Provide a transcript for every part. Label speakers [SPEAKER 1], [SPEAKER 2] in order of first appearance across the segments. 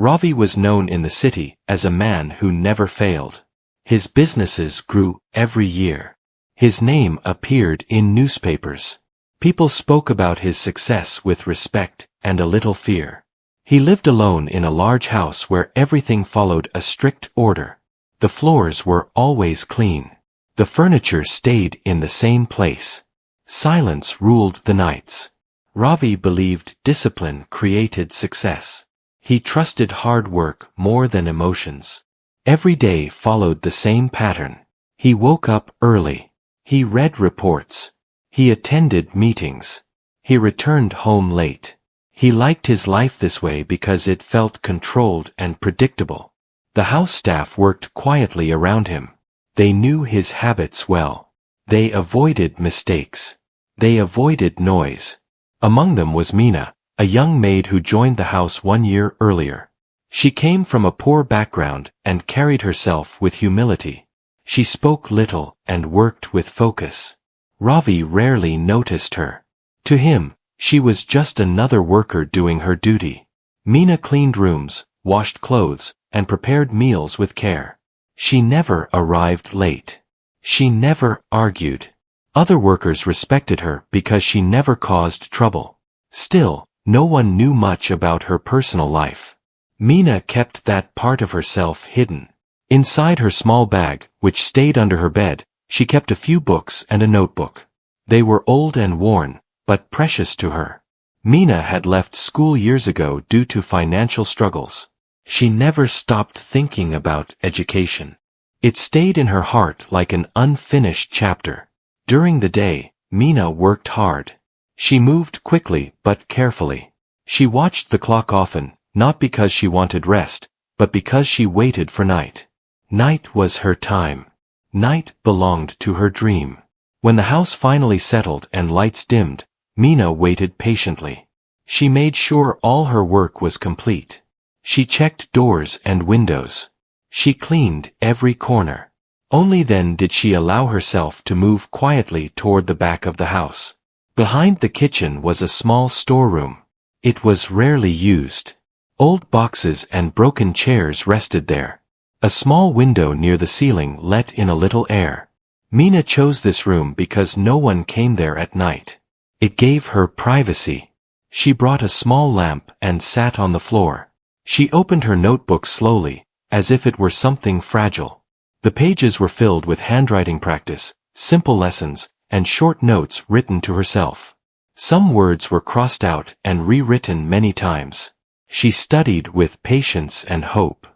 [SPEAKER 1] Ravi was known in the city as a man who never failed. His businesses grew every year. His name appeared in newspapers. People spoke about his success with respect and a little fear. He lived alone in a large house where everything followed a strict order. The floors were always clean. The furniture stayed in the same place. Silence ruled the nights. Ravi believed discipline created success. He trusted hard work more than emotions. Every day followed the same pattern. He woke up early. He read reports. He attended meetings. He returned home late. He liked his life this way because it felt controlled and predictable. The house staff worked quietly around him. They knew his habits well. They avoided mistakes. They avoided noise. Among them was Meena, a young maid who joined the house 1 year earlier. She came from a poor background and carried herself with humility. She spoke little and worked with focus. Ravi rarely noticed her. To him, she was just another worker doing her duty. Meena cleaned rooms, washed clothes, and prepared meals with care. She never arrived late. She never argued. Other workers respected her because she never caused trouble. Still, no one knew much about her personal life. Meena kept that part of herself hidden. Inside her small bag, which stayed under her bed, she kept a few books and a notebook. They were old and worn, but precious to her. Meena had left school years ago due to financial struggles. She never stopped thinking about education. It stayed in her heart like an unfinished chapter. During the day, Meena worked hard. She moved quickly but carefully. She watched the clock often, not because she wanted rest, but because she waited for night. Night was her time. Night belonged to her dream. When the house finally settled and lights dimmed, Meena waited patiently. She made sure all her work was complete. She checked doors and windows. She cleaned every corner. Only then did she allow herself to move quietly toward the back of the house. Behind the kitchen was a small storeroom. It was rarely used. Old boxes and broken chairs rested there. A small window near the ceiling let in a little air. Meena chose this room because no one came there at night. It gave her privacy. She brought a small lamp and sat on the floor. She opened her notebook slowly, as if it were something fragile. The pages were filled with handwriting practice, simple lessons, and short notes written to herself. Some words were crossed out and rewritten many times. She studied with patience and hope.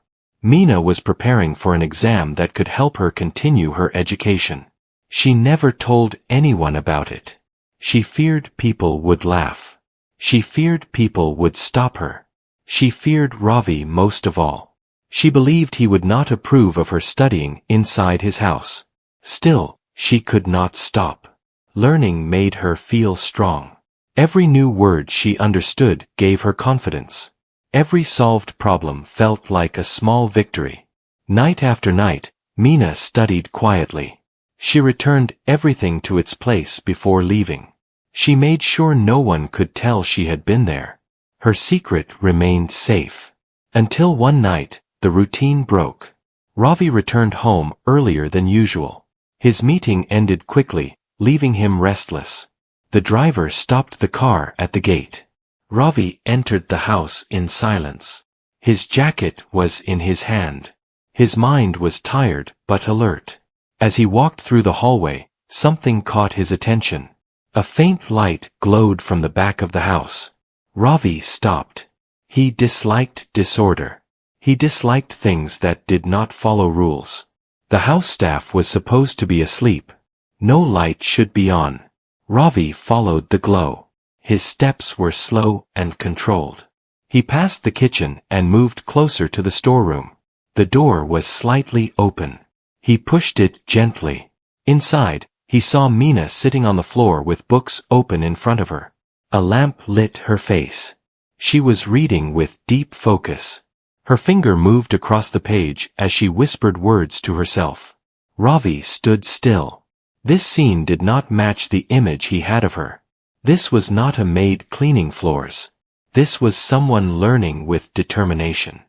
[SPEAKER 1] Meena was preparing for an exam that could help her continue her education. She never told anyone about it. She feared people would laugh. She feared people would stop her. She feared Ravi most of all. She believed he would not approve of her studying inside his house. Still, she could not stop. Learning made her feel strong. Every new word she understood gave her confidence. Every solved problem felt like a small victory. Night after night, Meena studied quietly. She returned everything to its place before leaving. She made sure no one could tell she had been there. Her secret remained safe. Until one night, the routine broke. Ravi returned home earlier than usual. His meeting ended quickly, leaving him restless. The driver stopped the car at the gate. Ravi entered the house in silence. His jacket was in his hand. His mind was tired but alert. As he walked through the hallway, something caught his attention. A faint light glowed from the back of the house. Ravi stopped. He disliked disorder. He disliked things that did not follow rules. The house staff was supposed to be asleep. No light should be on. Ravi followed the glow. His steps were slow and controlled. He passed the kitchen and moved closer to the storeroom. The door was slightly open. He pushed it gently. Inside, he saw Meena sitting on the floor with books open in front of her. A lamp lit her face. She was reading with deep focus. Her finger moved across the page as she whispered words to herself. Ravi stood still. This scene did not match the image he had of her. This was not a maid cleaning floors. This was someone learning with determination.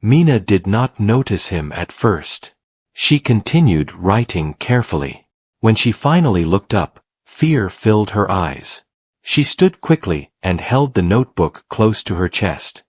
[SPEAKER 1] Mina did not notice him at first. She continued writing carefully. When she finally looked up, fear filled her eyes. She stood quickly and held the notebook close to her chest.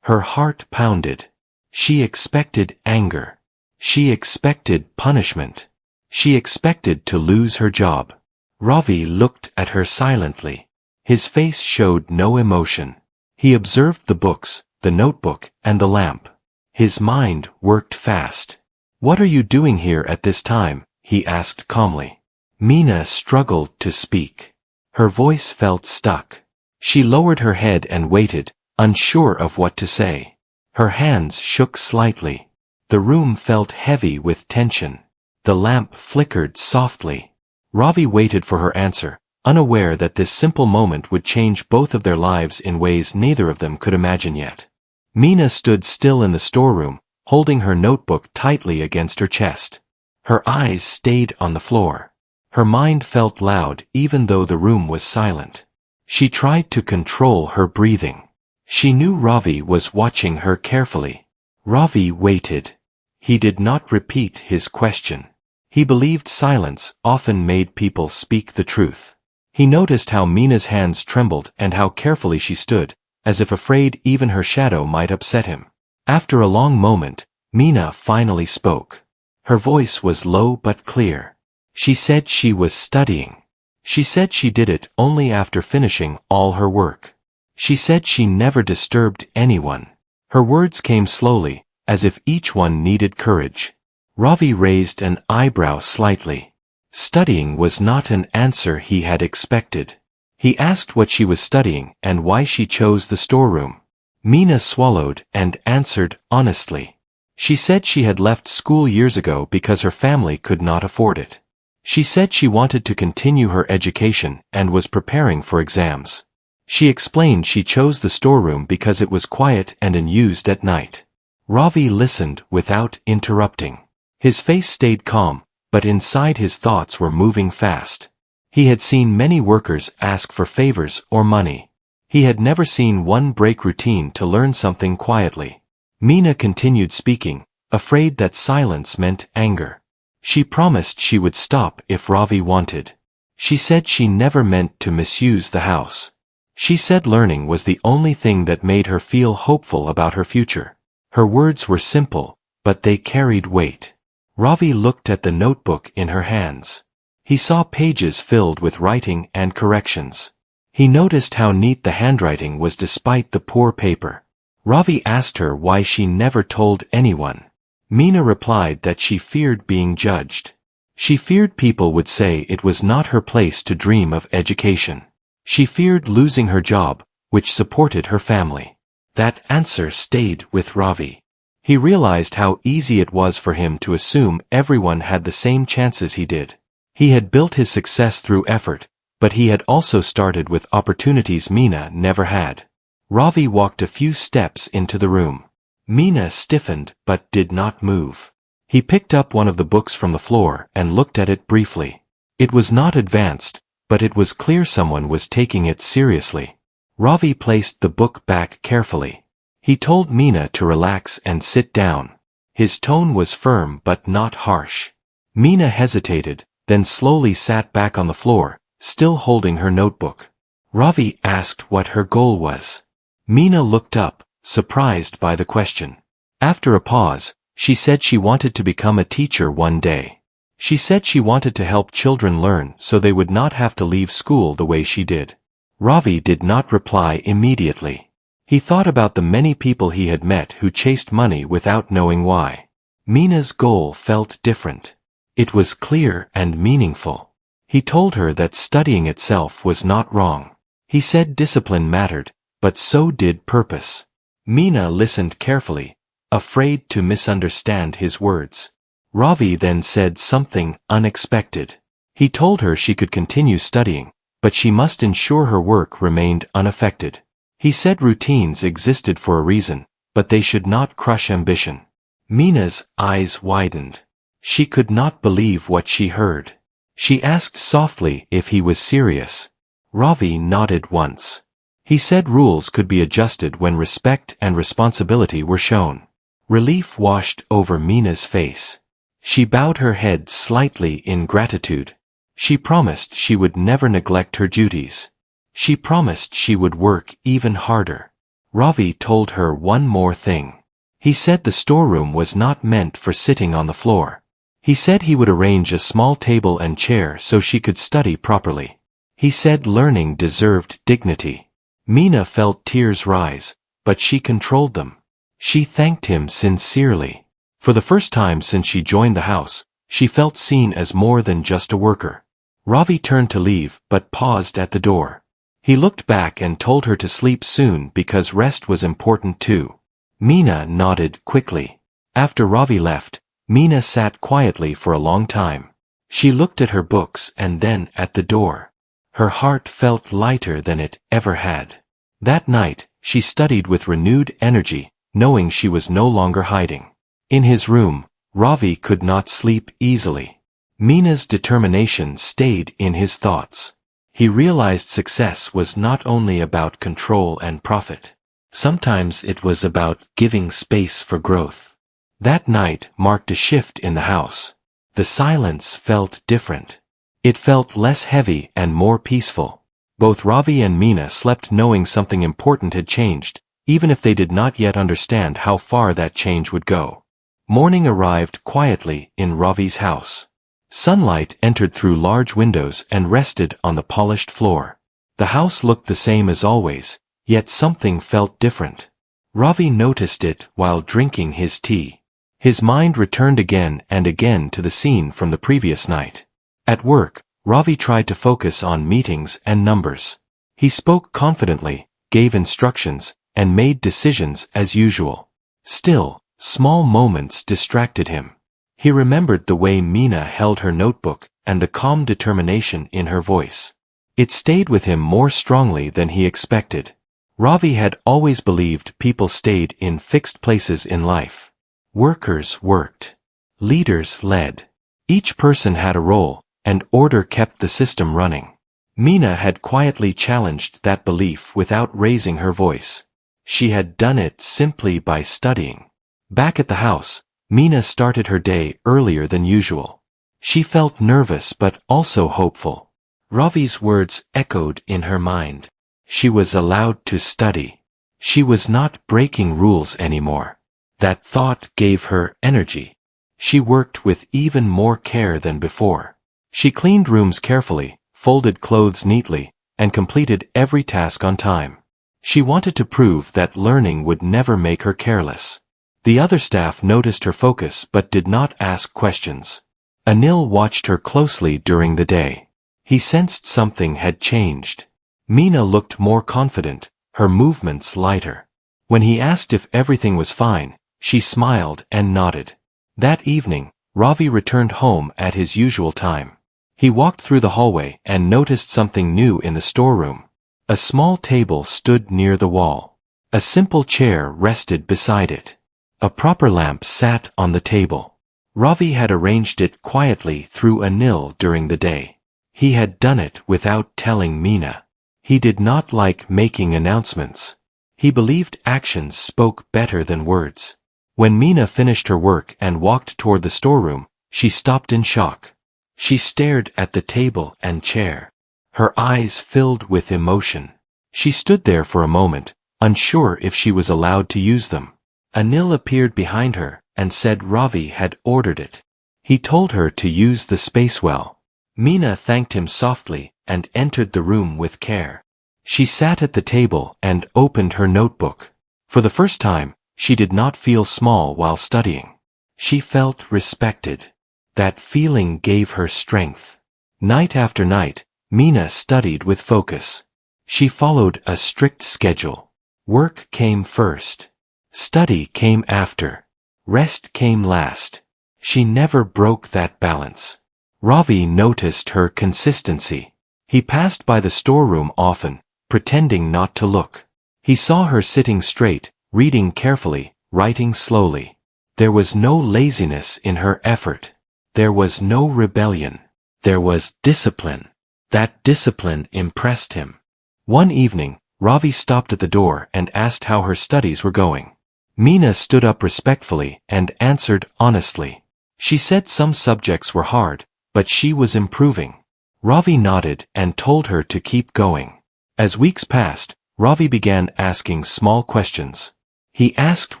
[SPEAKER 1] Her heart pounded. She expected anger. She expected punishment. She expected to lose her job. Ravi looked at her silently. His face showed no emotion. He observed the books, the notebook, and the lamp. His mind worked fast. "What are you doing here at this time?" he asked calmly. Mina struggled to speak. Her voice felt stuck. She lowered her head and waited, unsure of what to say. Her hands shook slightly. The room felt heavy with tension. The lamp flickered softly. Ravi waited for her answer, unaware that this simple moment would change both of their lives in ways neither of them could imagine yet. Mina stood still in the storeroom, holding her notebook tightly against her chest. Her eyes stayed on the floor. Her mind felt loud even though the room was silent. She tried to control her breathing. She knew Ravi was watching her carefully. Ravi waited. He did not repeat his question. He believed silence often made people speak the truth. He noticed how Mina's hands trembled and how carefully she stood, as if afraid even her shadow might upset him. After a long moment, Mina finally spoke. Her voice was low but clear. She said she was studying. She said she did it only after finishing all her work. She said she never disturbed anyone. Her words came slowly, as if each one needed courage. Ravi raised an eyebrow slightly. Studying was not an answer he had expected. He asked what she was studying and why she chose the storeroom. Mina swallowed and answered honestly. She said she had left school years ago because her family could not afford it. She said she wanted to continue her education and was preparing for exams. She explained she chose the storeroom because it was quiet and unused at night. Ravi listened without interrupting. His face stayed calm, but inside his thoughts were moving fast. He had seen many workers ask for favors or money. He had never seen one break routine to learn something quietly. Mina continued speaking, afraid that silence meant anger. She promised she would stop if Ravi wanted. She said she never meant to misuse the house. She said learning was the only thing that made her feel hopeful about her future. Her words were simple, but they carried weight. Ravi looked at the notebook in her hands. He saw pages filled with writing and corrections. He noticed how neat the handwriting was despite the poor paper. Ravi asked her why she never told anyone. Mina replied that she feared being judged. She feared people would say it was not her place to dream of education. She feared losing her job, which supported her family. That answer stayed with Ravi. He realized how easy it was for him to assume everyone had the same chances he did. He had built his success through effort, but he had also started with opportunities Mina never had. Ravi walked a few steps into the room. Mina stiffened but did not move. He picked up one of the books from the floor and looked at it briefly. It was not advanced, but it was clear someone was taking it seriously. Ravi placed the book back carefully. He told Mina to relax and sit down. His tone was firm but not harsh. Mina hesitated, then slowly sat back on the floor, still holding her notebook. Ravi asked what her goal was. Mina looked up, surprised by the question. After a pause, she said she wanted to become a teacher one day. She said she wanted to help children learn so they would not have to leave school the way she did. Ravi did not reply immediately. He thought about the many people he had met who chased money without knowing why. Mina's goal felt different. It was clear and meaningful. He told her that studying itself was not wrong. He said discipline mattered, but so did purpose. Mina listened carefully, afraid to misunderstand his words. Ravi then said something unexpected. He told her she could continue studying, but she must ensure her work remained unaffected. He said routines existed for a reason, but they should not crush ambition. Mina's eyes widened. She could not believe what she heard. She asked softly if he was serious. Ravi nodded once. He said rules could be adjusted when respect and responsibility were shown. Relief washed over Mina's face. She bowed her head slightly in gratitude. She promised she would never neglect her duties. She promised she would work even harder. Ravi told her one more thing. He said the storeroom was not meant for sitting on the floor. He said he would arrange a small table and chair so she could study properly. He said learning deserved dignity. Mina felt tears rise, but she controlled them. She thanked him sincerely. For the first time since she joined the house, she felt seen as more than just a worker. Ravi turned to leave but paused at the door. He looked back and told her to sleep soon because rest was important too. Mina nodded quickly. After Ravi left, Mina sat quietly for a long time. She looked at her books and then at the door. Her heart felt lighter than it ever had. That night, she studied with renewed energy, knowing she was no longer hiding. In his room, Ravi could not sleep easily. Mina's determination stayed in his thoughts. He realized success was not only about control and profit. Sometimes it was about giving space for growth. That night marked a shift in the house. The silence felt different. It felt less heavy and more peaceful. Both Ravi and Mina slept knowing something important had changed, even if they did not yet understand how far that change would go. Morning arrived quietly in Ravi's house. Sunlight entered through large windows and rested on the polished floor. The house looked the same as always, yet something felt different. Ravi noticed it while drinking his tea. His mind returned again and again to the scene from the previous night. At work, Ravi tried to focus on meetings and numbers. He spoke confidently, gave instructions, and made decisions as usual. Still, small moments distracted him. He remembered the way Mina held her notebook and the calm determination in her voice. It stayed with him more strongly than he expected. Ravi had always believed people stayed in fixed places in life. Workers worked. Leaders led. Each person had a role, and order kept the system running. Mina had quietly challenged that belief without raising her voice. She had done it simply by studying. Back at the house, Mina started her day earlier than usual. She felt nervous but also hopeful. Ravi's words echoed in her mind. She was allowed to study. She was not breaking rules anymore. That thought gave her energy. She worked with even more care than before. She cleaned rooms carefully, folded clothes neatly, and completed every task on time. She wanted to prove that learning would never make her careless. The other staff noticed her focus but did not ask questions. Anil watched her closely during the day. He sensed something had changed. Mina looked more confident, her movements lighter. When he asked if everything was fine, she smiled and nodded. That evening, Ravi returned home at his usual time. He walked through the hallway and noticed something new in the storeroom. A small table stood near the wall. A simple chair rested beside it. A proper lamp sat on the table. Ravi had arranged it quietly through Anil during the day. He had done it without telling Mina. He did not like making announcements. He believed actions spoke better than words. When Mina finished her work and walked toward the storeroom, she stopped in shock. She stared at the table and chair. Her eyes filled with emotion. She stood there for a moment, unsure if she was allowed to use them. Anil appeared behind her and said Ravi had ordered it. He told her to use the space well. Mina thanked him softly and entered the room with care. She sat at the table and opened her notebook. For the first time, she did not feel small while studying. She felt respected. That feeling gave her strength. Night after night, Mina studied with focus. She followed a strict schedule. Work came first. Study came after. Rest came last. She never broke that balance. Ravi noticed her consistency. He passed by the storeroom often, pretending not to look. He saw her sitting straight, reading carefully, writing slowly. There was no laziness in her effort. There was no rebellion. There was discipline. That discipline impressed him. One evening, Ravi stopped at the door and asked how her studies were going. Mina stood up respectfully and answered honestly. She said some subjects were hard, but she was improving. Ravi nodded and told her to keep going. As weeks passed, Ravi began asking small questions. He asked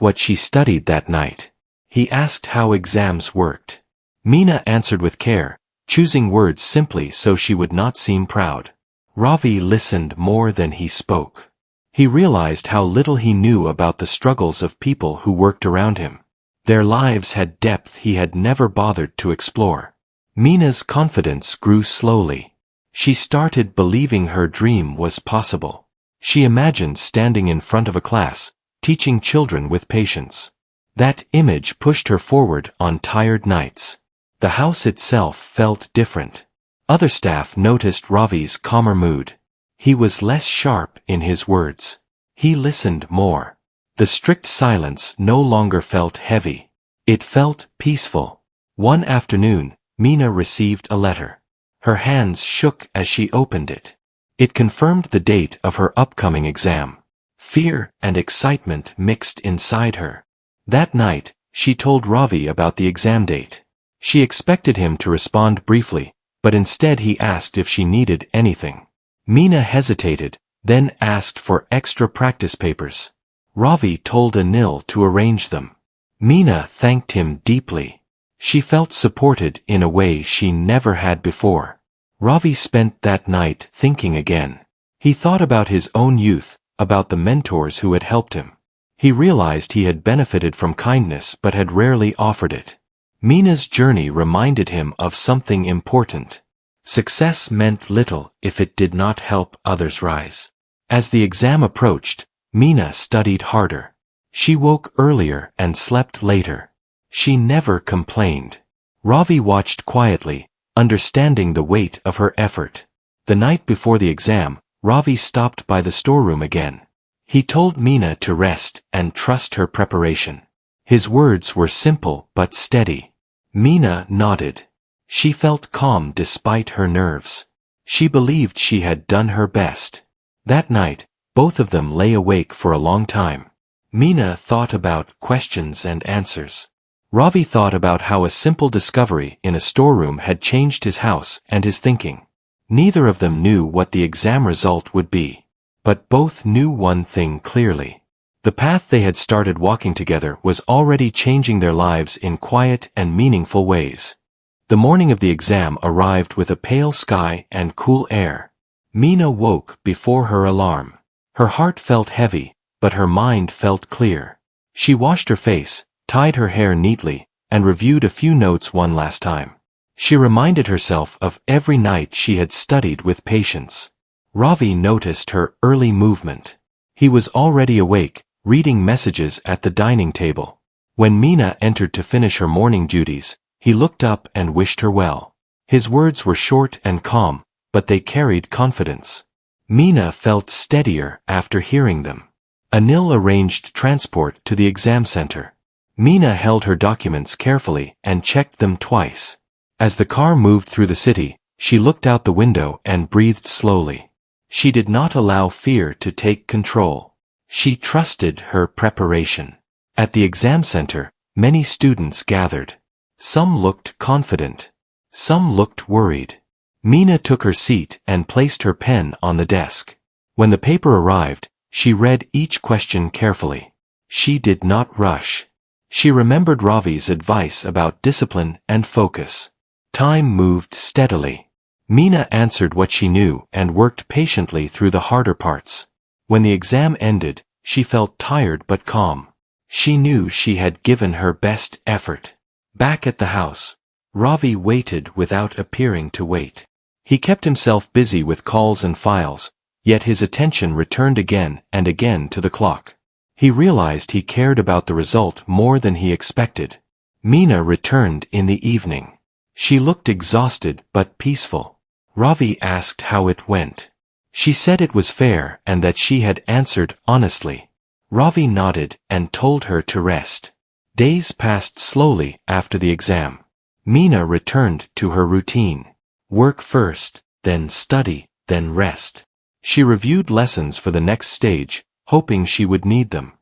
[SPEAKER 1] what she studied that night. He asked how exams worked. Mina answered with care, choosing words simply so she would not seem proud. Ravi listened more than he spoke. He realized how little he knew about the struggles of people who worked around him. Their lives had depth he had never bothered to explore. Mina's confidence grew slowly. She started believing her dream was possible. She imagined standing in front of a class, teaching children with patience. That image pushed her forward on tired nights. The house itself felt different. Other staff noticed Ravi's calmer mood. He was less sharp in his words. He listened more. The strict silence no longer felt heavy. It felt peaceful. One afternoon, Mina received a letter. Her hands shook as she opened it. It confirmed the date of her upcoming exam. Fear and excitement mixed inside her. That night, she told Ravi about the exam date. She expected him to respond briefly, but instead he asked if she needed anything. Mina hesitated, then asked for extra practice papers. Ravi told Anil to arrange them. Mina thanked him deeply. She felt supported in a way she never had before. Ravi spent that night thinking again. He thought about his own youth, about the mentors who had helped him. He realized he had benefited from kindness but had rarely offered it. Mina's journey reminded him of something important. Success meant little if it did not help others rise. As the exam approached, Mina studied harder. She woke earlier and slept later. She never complained. Ravi watched quietly, understanding the weight of her effort. The night before the exam, Ravi stopped by the storeroom again. He told Mina to rest and trust her preparation. His words were simple but steady. Mina nodded. She felt calm despite her nerves. She believed she had done her best. That night, both of them lay awake for a long time. Mina thought about questions and answers. Ravi thought about how a simple discovery in a storeroom had changed his house and his thinking. Neither of them knew what the exam result would be. But both knew one thing clearly. The path they had started walking together was already changing their lives in quiet and meaningful ways. The morning of the exam arrived with a pale sky and cool air. Mina woke before her alarm. Her heart felt heavy, but her mind felt clear. She washed her face, tied her hair neatly, and reviewed a few notes one last time. She reminded herself of every night she had studied with patience. Ravi noticed her early movement. He was already awake, reading messages at the dining table. When Mina entered to finish her morning duties, he looked up and wished her well. His words were short and calm, but they carried confidence. Mina felt steadier after hearing them. Anil arranged transport to the exam center. Mina held her documents carefully and checked them twice. As the car moved through the city, she looked out the window and breathed slowly. She did not allow fear to take control. She trusted her preparation. At the exam center, many students gathered. Some looked confident. Some looked worried. Mina took her seat and placed her pen on the desk. When the paper arrived, she read each question carefully. She did not rush. She remembered Ravi's advice about discipline and focus. Time moved steadily. Mina answered what she knew and worked patiently through the harder parts. When the exam ended, she felt tired but calm. She knew she had given her best effort. Back at the house, Ravi waited without appearing to wait. He kept himself busy with calls and files, yet his attention returned again and again to the clock. He realized he cared about the result more than he expected. Mina returned in the evening. She looked exhausted but peaceful. Ravi asked how it went. She said it was fair and that she had answered honestly. Ravi nodded and told her to rest. Days passed slowly after the exam. Mina returned to her routine. Work first, then study, then rest. She reviewed lessons for the next stage, hoping she would need them.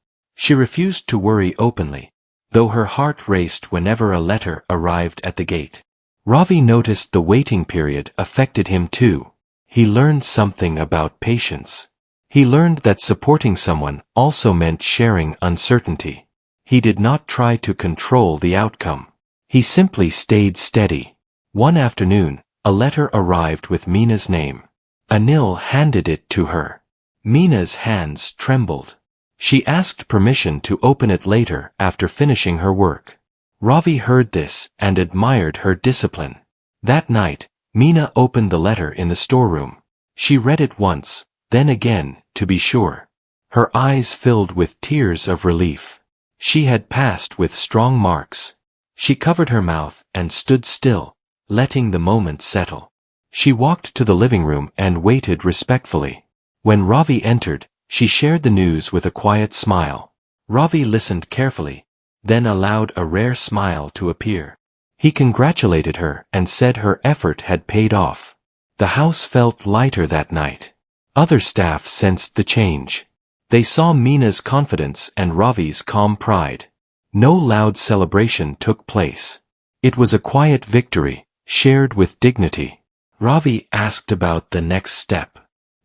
[SPEAKER 1] She refused to worry openly, though her heart raced whenever a letter arrived at the gate. Ravi noticed the waiting period affected him too. He learned something about patience. He learned that supporting someone also meant sharing uncertainty. He did not try to control the outcome. He simply stayed steady. One afternoon, a letter arrived with Meena's name. Anil handed it to her. Meena's hands trembled. She asked permission to open it later after finishing her work. Ravi heard this and admired her discipline. That night, Meena opened the letter in the storeroom. She read it once, then again, to be sure. Her eyes filled with tears of relief. She had passed with strong marks. She covered her mouth and stood still, letting the moment settle. She walked to the living room and waited respectfully. When Ravi entered, she shared the news with a quiet smile. Ravi listened carefully, then allowed a rare smile to appear. He congratulated her and said her effort had paid off. The house felt lighter that night. Other staff sensed the change. They saw Meena's confidence and Ravi's calm pride. No loud celebration took place. It was a quiet victory, shared with dignity. Ravi asked about the next step.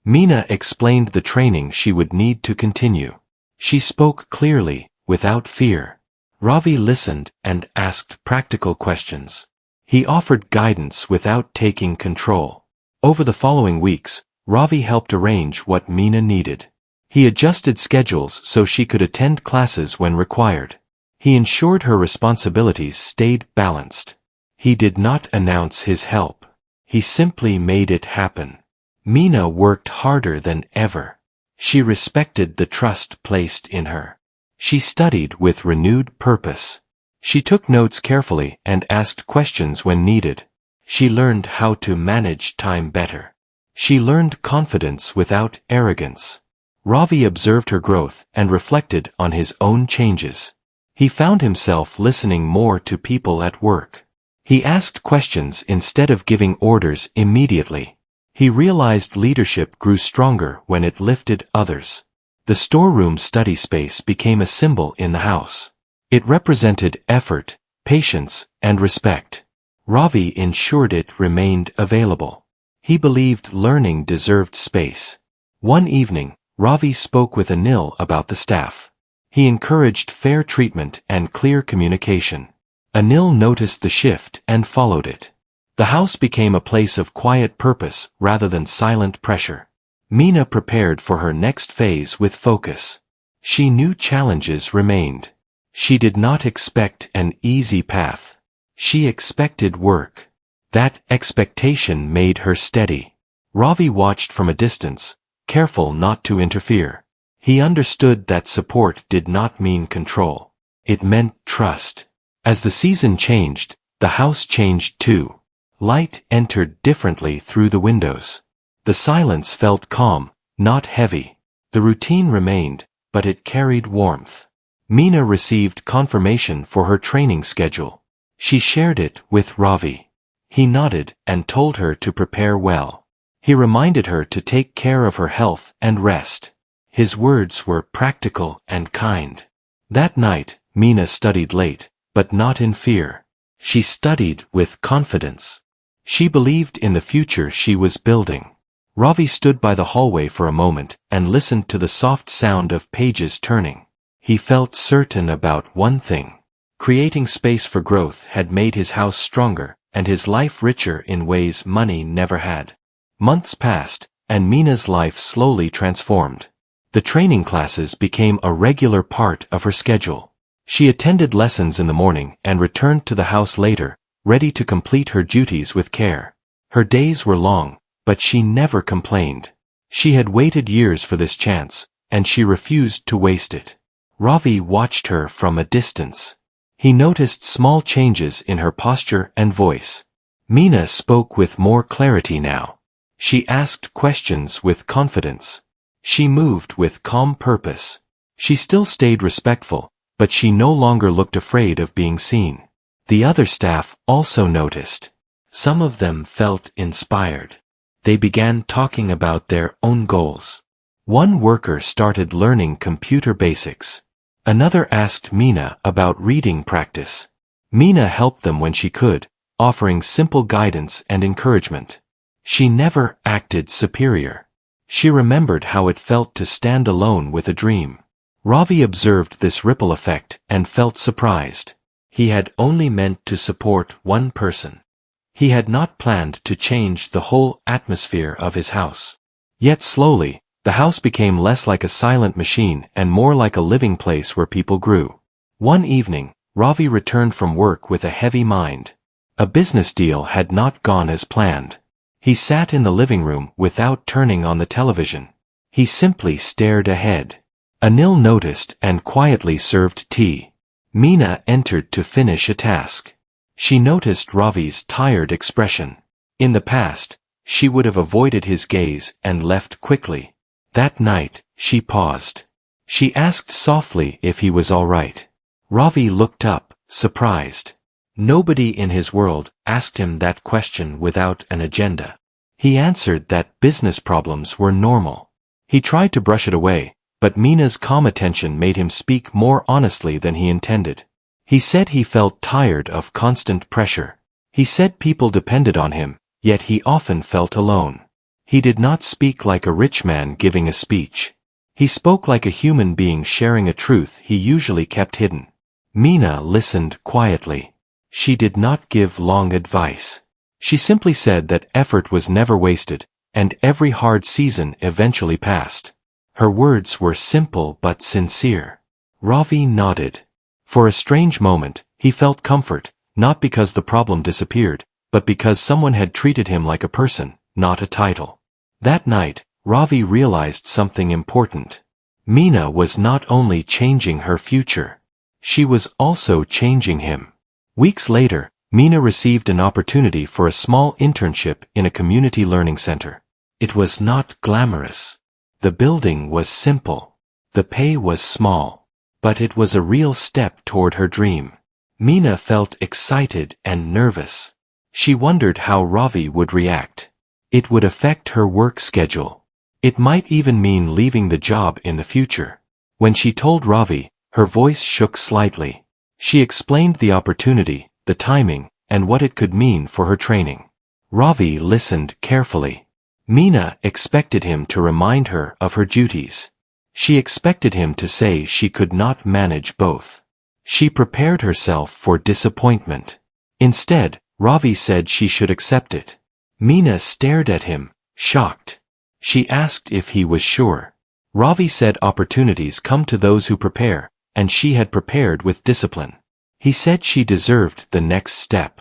[SPEAKER 1] Meena explained the training she would need to continue. She spoke clearly, without fear. Ravi listened and asked practical questions. He offered guidance without taking control. Over the following weeks, Ravi helped arrange what Meena needed. He adjusted schedules so she could attend classes when required. He ensured her responsibilities stayed balanced. He did not announce his help. He simply made it happen. Meena worked harder than ever. She respected the trust placed in her. She studied with renewed purpose. She took notes carefully and asked questions when needed. She learned how to manage time better. She learned confidence without arrogance. Ravi observed her growth and reflected on his own changes. He found himself listening more to people at work. He asked questions instead of giving orders immediately. He realized leadership grew stronger when it lifted others. The storeroom study space became a symbol in the house. It represented effort, patience, and respect. Ravi ensured it remained available. He believed learning deserved space. One evening, Ravi spoke with Anil about the staff. He encouraged fair treatment and clear communication. Anil noticed the shift and followed it. The house became a place of quiet purpose rather than silent pressure. Meena prepared for her next phase with focus. She knew challenges remained. She did not expect an easy path. She expected work. That expectation made her steady. Ravi watched from a distance, careful not to interfere. He understood that support did not mean control. It meant trust. As the season changed, the house changed too. Light entered differently through the windows. The silence felt calm, not heavy. The routine remained, but it carried warmth. Meena received confirmation for her training schedule. She shared it with Ravi. He nodded and told her to prepare well. He reminded her to take care of her health and rest. His words were practical and kind. That night, Meena studied late, but not in fear. She studied with confidence. She believed in the future she was building. Ravi stood by the hallway for a moment and listened to the soft sound of pages turning. He felt certain about one thing. Creating space for growth had made his house stronger and his life richer in ways money never had. Months passed, and Meena's life slowly transformed. The training classes became a regular part of her schedule. She attended lessons in the morning and returned to the house later, ready to complete her duties with care. Her days were long, but she never complained. She had waited years for this chance, and she refused to waste it. Ravi watched her from a distance. He noticed small changes in her posture and voice. Meena spoke with more clarity now. She asked questions with confidence. She moved with calm purpose. She still stayed respectful, but she no longer looked afraid of being seen. The other staff also noticed. Some of them felt inspired. They began talking about their own goals. One worker started learning computer basics. Another asked Mina about reading practice. Mina helped them when she could, offering simple guidance and encouragement. She never acted superior. She remembered how it felt to stand alone with a dream. Ravi observed this ripple effect and felt surprised. He had only meant to support one person. He had not planned to change the whole atmosphere of his house. Yet slowly, the house became less like a silent machine and more like a living place where people grew. One evening, Ravi returned from work with a heavy mind. A business deal had not gone as planned. He sat in the living room without turning on the television. He simply stared ahead. Anil noticed and quietly served tea. Mina entered to finish a task. She noticed Ravi's tired expression. In the past, she would have avoided his gaze and left quickly. That night, she paused. She asked softly if he was all right. Ravi looked up, surprised. Nobody in his world asked him that question without an agenda. He answered that business problems were normal. He tried to brush it away, but Mina's calm attention made him speak more honestly than he intended. He said he felt tired of constant pressure. He said people depended on him, yet he often felt alone. He did not speak like a rich man giving a speech. He spoke like a human being sharing a truth he usually kept hidden. Mina listened quietly. She did not give long advice. She simply said that effort was never wasted, and every hard season eventually passed. Her words were simple but sincere. Ravi nodded. For a strange moment, he felt comfort, not because the problem disappeared, but because someone had treated him like a person, not a title. That night, Ravi realized something important. Mina was not only changing her future. She was also changing him. Weeks later, Mina received an opportunity for a small internship in a community learning center. It was not glamorous. The building was simple. The pay was small. But it was a real step toward her dream. Mina felt excited and nervous. She wondered how Ravi would react. It would affect her work schedule. It might even mean leaving the job in the future. When she told Ravi, her voice shook slightly. She explained the opportunity, the timing, and what it could mean for her training. Ravi listened carefully. Mina expected him to remind her of her duties. She expected him to say she could not manage both. She prepared herself for disappointment. Instead, Ravi said she should accept it. Mina stared at him, shocked. She asked if he was sure. Ravi said opportunities come to those who prepare, and she had prepared with discipline. He said she deserved the next step.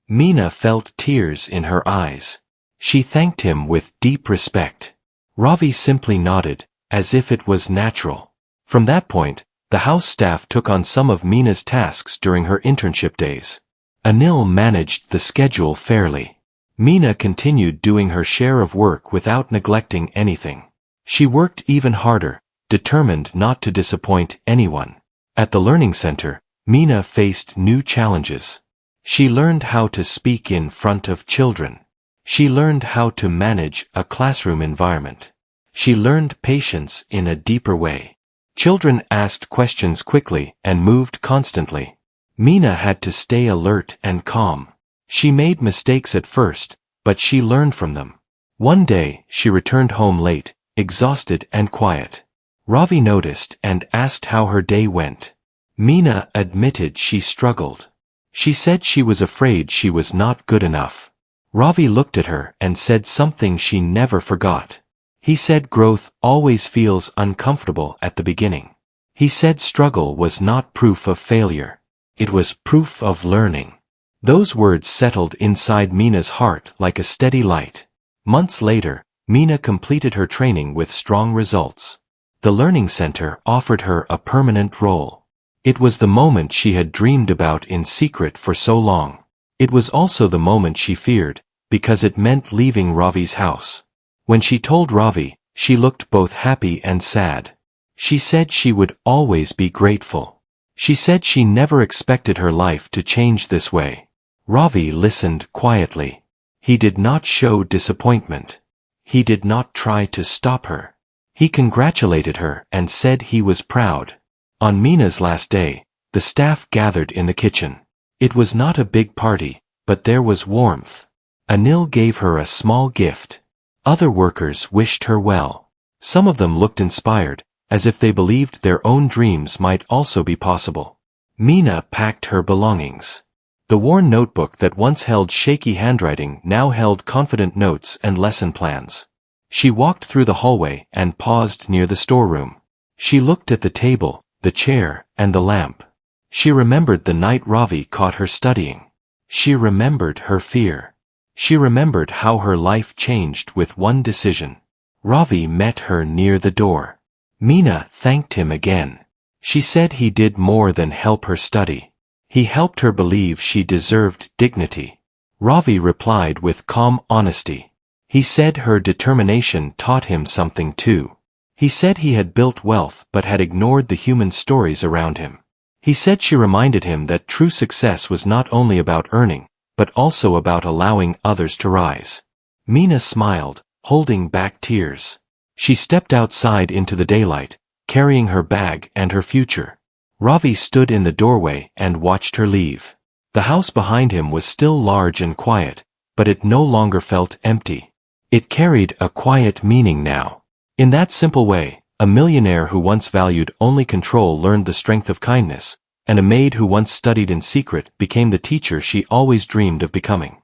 [SPEAKER 1] Mina felt tears in her eyes. She thanked him with deep respect. Ravi simply nodded, as if it was natural. From that point, the house staff took on some of Mina's tasks during her internship days. Anil managed the schedule fairly. Mina continued doing her share of work without neglecting anything. She worked even harder, determined not to disappoint anyone. At the learning center, Mina faced new challenges. She learned how to speak in front of children. She learned how to manage a classroom environment. She learned patience in a deeper way. Children asked questions quickly and moved constantly. Mina had to stay alert and calm. She made mistakes at first, but she learned from them. One day, she returned home late, exhausted and quiet. Ravi noticed and asked how her day went. Mina admitted she struggled. She said she was afraid she was not good enough. Ravi looked at her and said something she never forgot. He said growth always feels uncomfortable at the beginning. He said struggle was not proof of failure. It was proof of learning. Those words settled inside Mina's heart like a steady light. Months later, Mina completed her training with strong results. The learning center offered her a permanent role. It was the moment she had dreamed about in secret for so long. It was also the moment she feared, because it meant leaving Ravi's house. When she told Ravi, she looked both happy and sad. She said she would always be grateful. She said she never expected her life to change this way. Ravi listened quietly. He did not show disappointment. He did not try to stop her. He congratulated her and said he was proud. On Mina's last day, the staff gathered in the kitchen. It was not a big party, but there was warmth. Anil gave her a small gift. Other workers wished her well. Some of them looked inspired, as if they believed their own dreams might also be possible. Mina packed her belongings. The worn notebook that once held shaky handwriting now held confident notes and lesson plans. She walked through the hallway and paused near the storeroom. She looked at the table, the chair, and the lamp. She remembered the night Ravi caught her studying. She remembered her fear. She remembered how her life changed with one decision. Ravi met her near the door. Mina thanked him again. She said he did more than help her study. He helped her believe she deserved dignity. Ravi replied with calm honesty. He said her determination taught him something too. He said he had built wealth but had ignored the human stories around him. He said she reminded him that true success was not only about earning, but also about allowing others to rise. Mina smiled, holding back tears. She stepped outside into the daylight, carrying her bag and her future. Ravi stood in the doorway and watched her leave. The house behind him was still large and quiet, but it no longer felt empty. It carried a quiet meaning now. In that simple way, a millionaire who once valued only control learned the strength of kindness, and a maid who once studied in secret became the teacher she always dreamed of becoming.